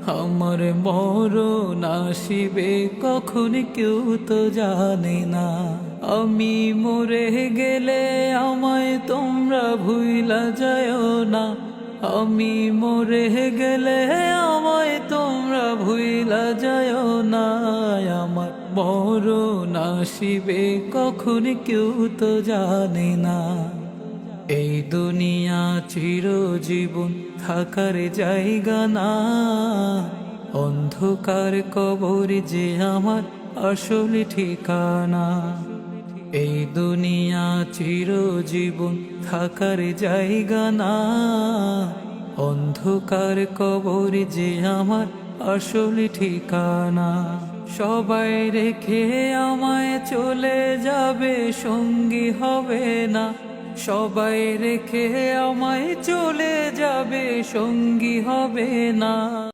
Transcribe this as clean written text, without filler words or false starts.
আমার মরণ আসিবে কখন কেউ তো জানে না। আমি মরে গেলে আমায় তোমরা ভুইলা যায়ও না। আমি মরে গেলে আমায় তোমরা ভুইলা যায়ও না। আমার মরণ আসিবে কখন কেউ তো জানে না। এই দুনিয়া চিরজীবন থাকার জায়গা না। অন্ধকার কবর যে আমার আসল ঠিকানা। এই দুনিয়া চিরজীবন থাকার জায়গা না। অন্ধকার কবর যে আমার আসল ঠিকানা। সবাই রেখে আমায় চলে যাবে, সঙ্গী হবে না। সবাই রেখে আমায় চলে যাবে, সঙ্গী হবে না।